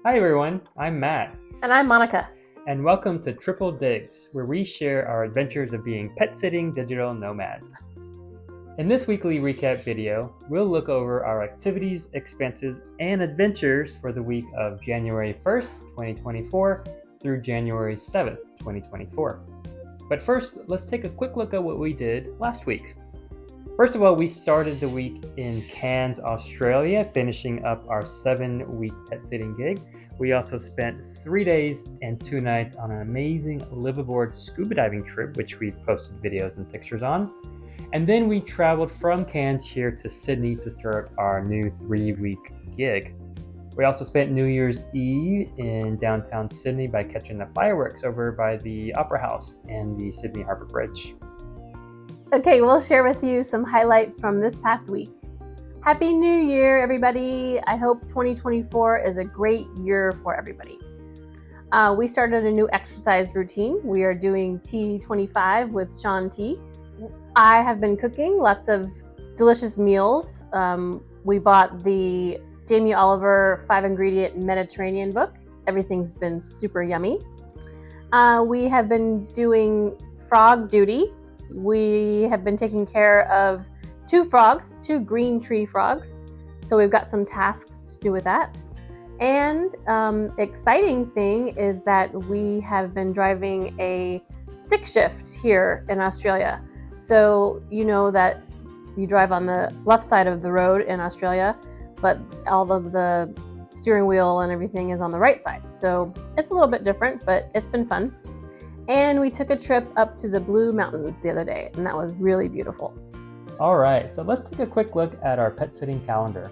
Hi everyone, I'm Matt, And I'm Monica. and welcome to Triple Digs, where we share our adventures of being pet-sitting digital nomads. In this weekly recap video, we'll look over our activities, expenses, and adventures for the week of January 1st, 2024 through January 7th, 2024. But first, let's take a quick look at what we did last week. First of all, we started the week in Cairns, Australia, finishing up our 7-week pet sitting gig. We also spent 3 days and 2 nights on an amazing liveaboard scuba diving trip, which we posted videos and pictures on. And then we traveled from Cairns here to Sydney to start our new 3-week gig. We also spent New Year's Eve in downtown Sydney by catching the fireworks over by the Opera House and the Sydney Harbour Bridge. Okay, we'll share with you some highlights from this past week. Happy New Year, everybody. I hope 2024 is a great year for everybody. We started a new exercise routine. We are doing T25 with Sean T. I have been cooking lots of delicious meals. We bought the Jamie Oliver 5-ingredient Mediterranean book. Everything's been super yummy. We have been doing frog duty. We have been taking care of 2 frogs, 2 green tree frogs. So we've got some tasks to do with that. And exciting thing is that we have been driving a stick shift here in Australia. So you know that you drive on the left side of the road in Australia, but all of the steering wheel and everything is on the right side. So it's a little bit different, but it's been fun. And we took a trip up to the Blue Mountains the other day, and that was really beautiful. All right, so let's take a quick look at our pet sitting calendar.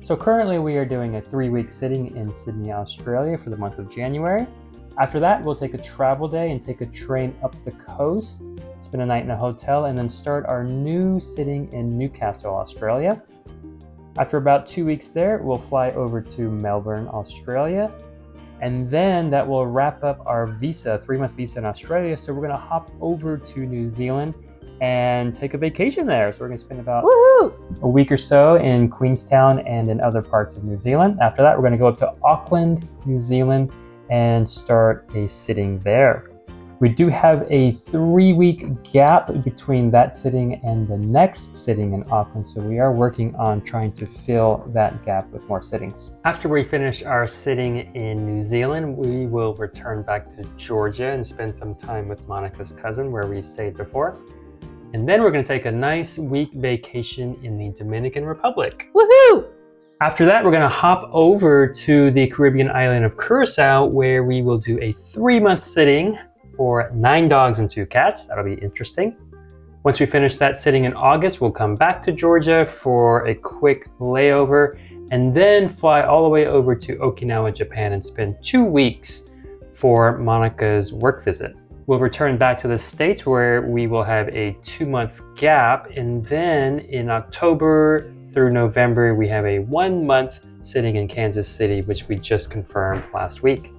So currently we are doing a 3-week sitting in Sydney, Australia for the month of January. After that, we'll take a travel day and take a train up the coast, spend a night in a hotel, and then start our new sitting in Newcastle, Australia. After about 2 weeks there, we'll fly over to Melbourne, Australia. And then that will wrap up our visa, 3-month visa in Australia. So we're gonna hop over to New Zealand and take a vacation there. So we're gonna spend about a week or so in Queenstown and in other parts of New Zealand. After that, we're gonna go up to Auckland, New Zealand, and start a sitting there. We do have a 3-week gap between that sitting and the next sitting in Auckland, so we are working on trying to fill that gap with more sittings. After we finish our sitting in New Zealand, we will return back to Georgia and spend some time with Monica's cousin where we've stayed before. And then we're going to take a nice week vacation in the Dominican Republic. Woohoo! After that, we're going to hop over to the Caribbean island of Curacao, where we will do a 3-month sitting for 9 dogs and 2 cats. That'll be interesting. Once we finish that sitting in August, we'll come back to Georgia for a quick layover and then fly all the way over to Okinawa, Japan and spend 2 weeks for Monica's work visit. We'll return back to the States where we will have a 2-month gap, and then in October through November, we have a 1-month sitting in Kansas City, which we just confirmed last week.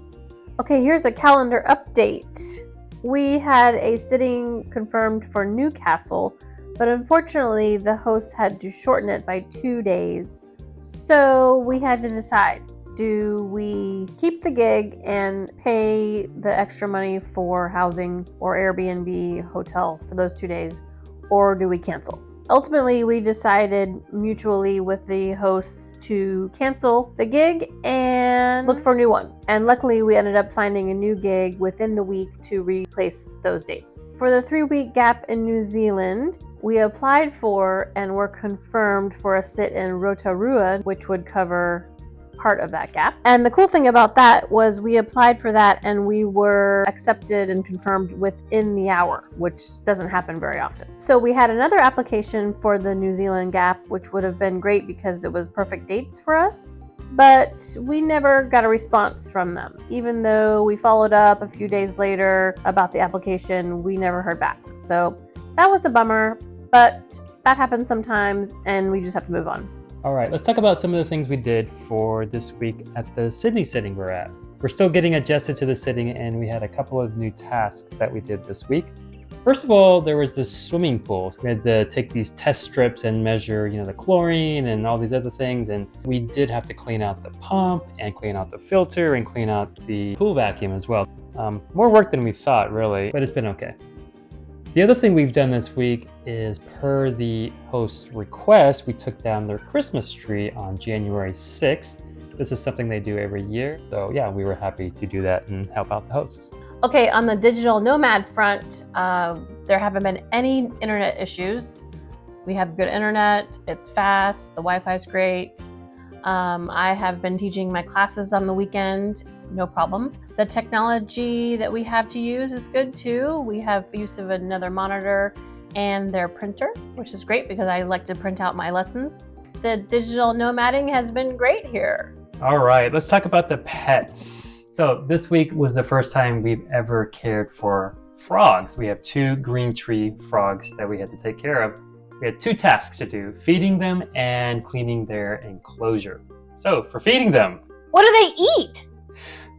Okay, here's a calendar update. We had a sitting confirmed for Newcastle, but unfortunately the host had to shorten it by 2 days. So we had to decide, do we keep the gig and pay the extra money for housing or Airbnb hotel for those 2 days, or do we cancel? Ultimately, we decided mutually with the hosts to cancel the gig and look for a new one. And luckily, we ended up finding a new gig within the week to replace those dates. For the 3-week gap in New Zealand, we applied for and were confirmed for a sit in Rotorua, which would cover part of that gap. And the cool thing about that was we applied for that and we were accepted and confirmed within the hour, which doesn't happen very often. So we had another application for the New Zealand gap, which would have been great because it was perfect dates for us, but we never got a response from them. Even though we followed up a few days later about the application, we never heard back. So that was a bummer, but that happens sometimes and we just have to move on. All right, let's talk about some of the things we did for this week at the Sydney sitting we're at. We're still getting adjusted to the sitting and we had a couple of new tasks that we did this week. First of all, there was this swimming pool. We had to take these test strips and measure, the chlorine and all these other things. And we did have to clean out the pump and clean out the filter and clean out the pool vacuum as well. More work than we thought, really, but it's been okay. The other thing we've done this week is, per the host's request, we took down their Christmas tree on January 6th. This is something they do every year. So yeah, we were happy to do that and help out the hosts. Okay, on the digital nomad front, there haven't been any internet issues. We have good internet, it's fast, the Wi-Fi is great. I have been teaching my classes on the weekend, no problem. The technology that we have to use is good too. We have use of another monitor and their printer, which is great because I like to print out my lessons. The digital nomading has been great here. All right, let's talk about the pets. So this week was the first time we've ever cared for frogs. We have 2 green tree frogs that we had to take care of. We had 2 tasks to do: feeding them and cleaning their enclosure. So for feeding them, what do they eat?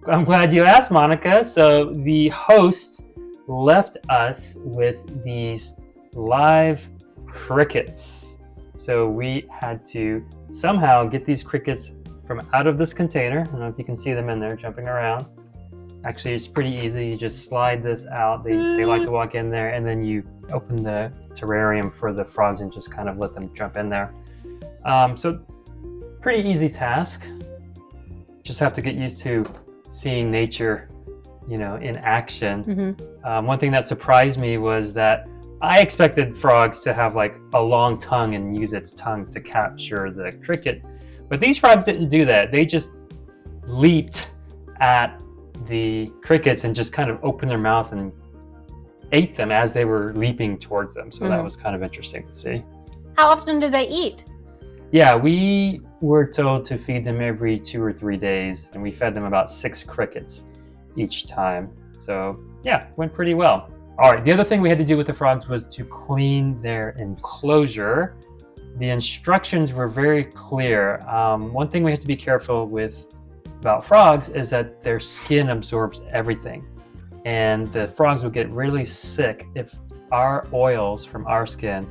I'm glad you asked, Monica. So the host left us with these live crickets. So we had to somehow get these crickets from out of this container. I don't know if you can see them in there jumping around. Actually, it's pretty easy. You just slide this out. They like to walk in there, and then you open the terrarium for the frogs and just kind of let them jump in there. So pretty easy task. Just have to get used to seeing nature, in action. Mm-hmm. One thing that surprised me was that I expected frogs to have like a long tongue and use its tongue to capture the cricket. But these frogs didn't do that. They just leaped at the crickets and just kind of opened their mouth and ate them as they were leaping towards them. So that was kind of interesting to see. How often do they eat? Yeah, we were told to feed them every 2 or 3 days, and we fed them about 6 crickets each time. So yeah, went pretty well. All right, the other thing we had to do with the frogs was to clean their enclosure. The instructions were very clear. One thing we have to be careful with about frogs is that their skin absorbs everything. And the frogs will get really sick if our oils from our skin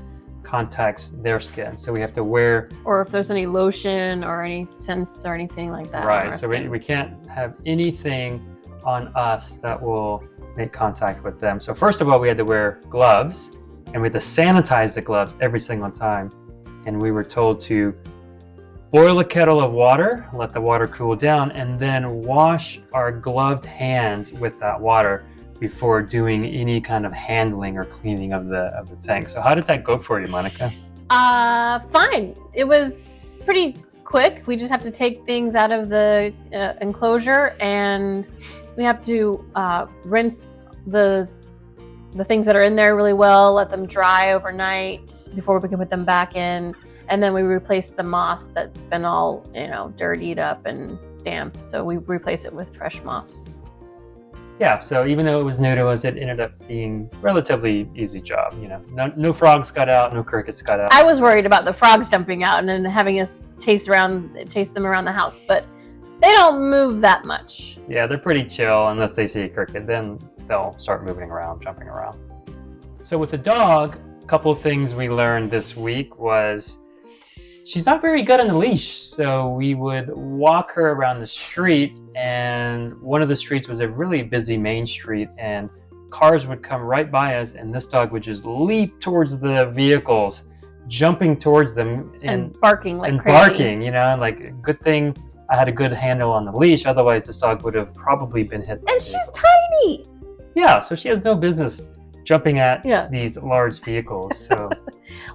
contacts their skin. So we have to wear... Or if there's any lotion or any scents or anything like that. Right, so we can't have anything on us that will make contact with them. So first of all, we had to wear gloves, and we had to sanitize the gloves every single time. And we were told to boil a kettle of water, let the water cool down, and then wash our gloved hands with that water before doing any kind of handling or cleaning of the tank. So how did that go for you, Monica? Fine. It was pretty quick. We just have to take things out of the enclosure, and we have to rinse the things that are in there really well, let them dry overnight before we can put them back in. And then we replace the moss that's been all, dirtied up and damp. So we replace it with fresh moss. Yeah, so even though it was new to us, it ended up being a relatively easy job. No frogs got out, no crickets got out. I was worried about the frogs jumping out and then having us chase them around the house, but they don't move that much. Yeah, they're pretty chill unless they see a cricket. Then they'll start moving around, jumping around. So with the dog, a couple of things we learned this week was she's not very good on the leash. So we would walk her around the street, and one of the streets was a really busy main street, and cars would come right by us, and this dog would just leap towards the vehicles, jumping towards them and barking like crazy. Like, good thing I had a good handle on the leash. Otherwise, this dog would have probably been hit. And she's tiny. Yeah, so she has no business jumping at these large vehicles. So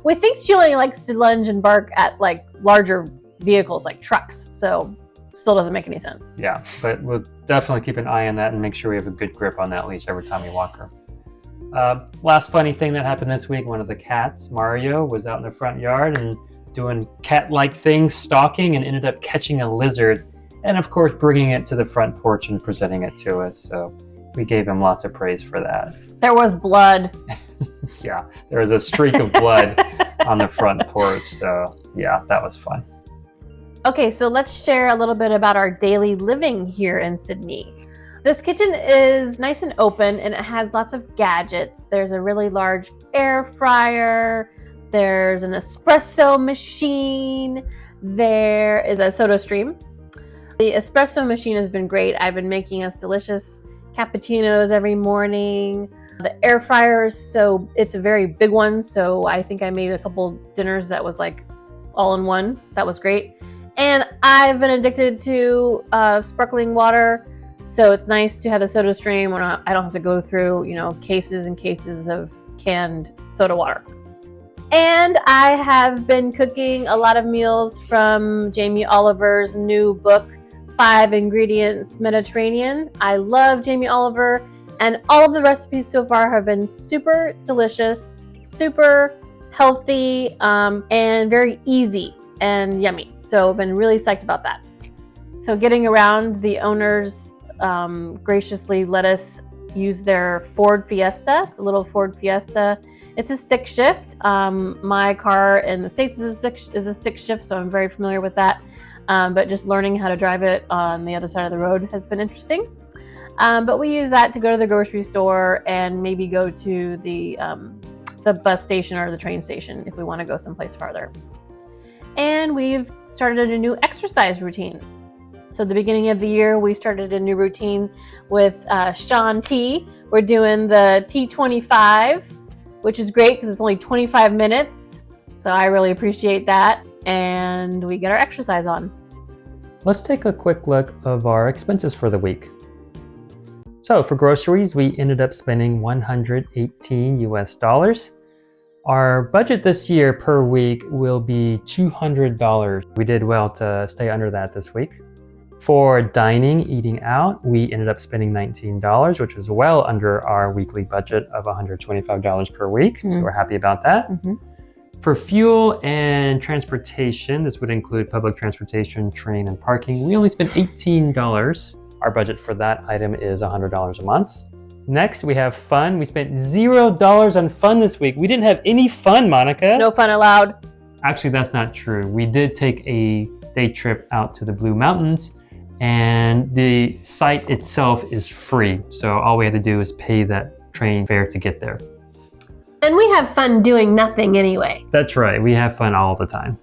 we think she only likes to lunge and bark at like larger vehicles like trucks. So still doesn't make any sense. Yeah, but we'll definitely keep an eye on that and make sure we have a good grip on that leash every time we walk her. Last funny thing that happened this week, one of the cats, Mario, was out in the front yard and doing cat-like things, stalking, and ended up catching a lizard, and of course bringing it to the front porch and presenting it to us. So we gave him lots of praise for that. There was blood. Yeah, there was a streak of blood on the front porch. So yeah, that was fun. Okay, so let's share a little bit about our daily living here in Sydney. This kitchen is nice and open and it has lots of gadgets. There's a really large air fryer. There's an espresso machine. There is a soda stream. The espresso machine has been great. I've been making us delicious cappuccinos every morning. The air fryer it's a very big one. So I think I made a couple dinners that was like all in one. That was great. And I've been addicted to sparkling water. So it's nice to have the soda stream when I don't have to go through, cases and cases of canned soda water. And I have been cooking a lot of meals from Jamie Oliver's new book, 5 Ingredients Mediterranean. I love Jamie Oliver, and all of the recipes so far have been super delicious, super healthy, and very easy and yummy. So I've been really psyched about that. So getting around, the owners graciously let us use their Ford Fiesta. It's a little Ford Fiesta. It's a stick shift. My car in the States is a stick shift, so I'm very familiar with that. But just learning how to drive it on the other side of the road has been interesting. But we use that to go to the grocery store and maybe go to the bus station or the train station if we want to go someplace farther. And we've started a new exercise routine. So at the beginning of the year, we started a new routine with Sean T. We're doing the T25, which is great because it's only 25 minutes. So I really appreciate that. And we get our exercise on. Let's take a quick look of our expenses for the week. So for groceries, we ended up spending $118 US. Our budget this year per week will be $200. We did well to stay under that this week. For dining, eating out, we ended up spending $19, which was well under our weekly budget of $125 per week. So we're happy about that. For fuel and transportation, this would include public transportation, train, and parking. We only spent $18. Our budget for that item is $100 a month. Next, we have fun. We spent $0 on fun this week. We didn't have any fun, Monica. No fun allowed. Actually, that's not true. We did take a day trip out to the Blue Mountains, and the site itself is free. So all we had to do is pay that train fare to get there. And we have fun doing nothing anyway. That's right. We have fun all the time.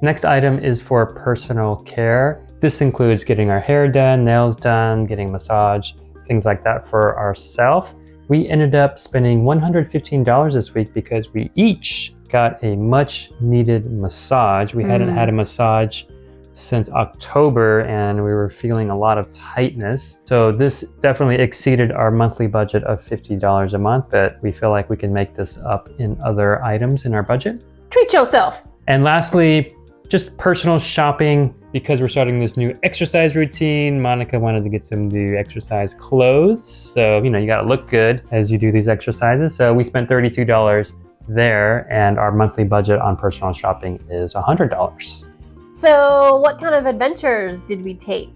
Next item is for personal care. This includes getting our hair done, nails done, getting a massage, things like that for ourselves. We ended up spending $115 this week because we each got a much needed massage. We hadn't had a massage since October and we were feeling a lot of tightness. So this definitely exceeded our monthly budget of $50 a month, but we feel like we can make this up in other items in our budget. Treat yourself. And lastly, just personal shopping. Because we're starting this new exercise routine, Monica wanted to get some new exercise clothes. So, you gotta look good as you do these exercises. So we spent $32 there, and our monthly budget on personal shopping is $100. So what kind of adventures did we take?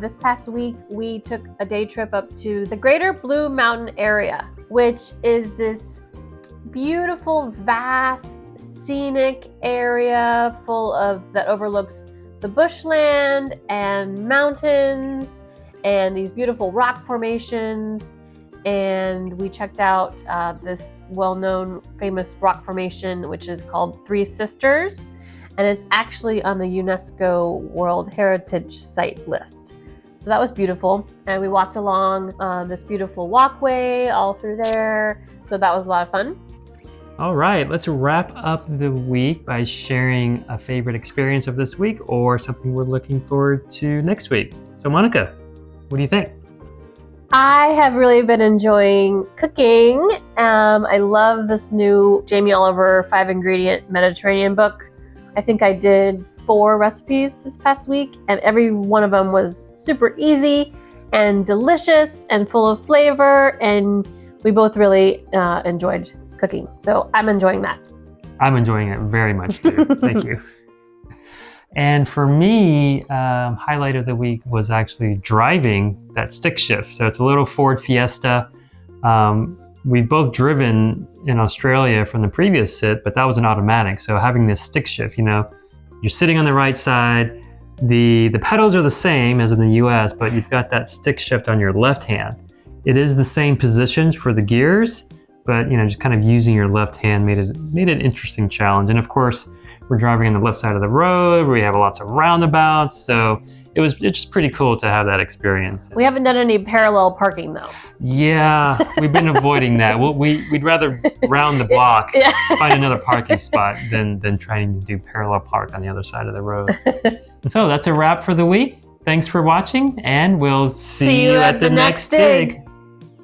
This past week, we took a day trip up to the Greater Blue Mountain area, which is this beautiful, vast, scenic area that overlooks the bushland and mountains and these beautiful rock formations. And we checked out this well-known famous rock formation, which is called Three Sisters. And it's actually on the UNESCO World Heritage Site list. So that was beautiful. And we walked along this beautiful walkway all through there. So that was a lot of fun. All right, let's wrap up the week by sharing a favorite experience of this week or something we're looking forward to next week. So Monica, what do you think? I have really been enjoying cooking. I love this new Jamie Oliver 5 ingredient Mediterranean book. I think I did 4 recipes this past week, and every one of them was super easy and delicious and full of flavor, and we both really enjoyed cooking. So I'm enjoying that. I'm enjoying it very much too. Thank you. And for me, highlight of the week was actually driving that stick shift. So it's a little Ford Fiesta. We've both driven in Australia from the previous sit, but that was an automatic. So having this stick shift, you're sitting on the right side, The pedals are the same as in the US, but you've got that stick shift on your left hand. It is the same positions for the gears, but just kind of using your left hand made it an interesting challenge. And of course, we're driving on the left side of the road where we have lots of roundabouts, so it's just pretty cool to have that experience. We haven't done any parallel parking though. Yeah, we've been avoiding that. We'd rather round the block, find another parking spot than trying to do parallel park on the other side of the road. So that's a wrap for the week. Thanks for watching, and we'll see you at the next dig.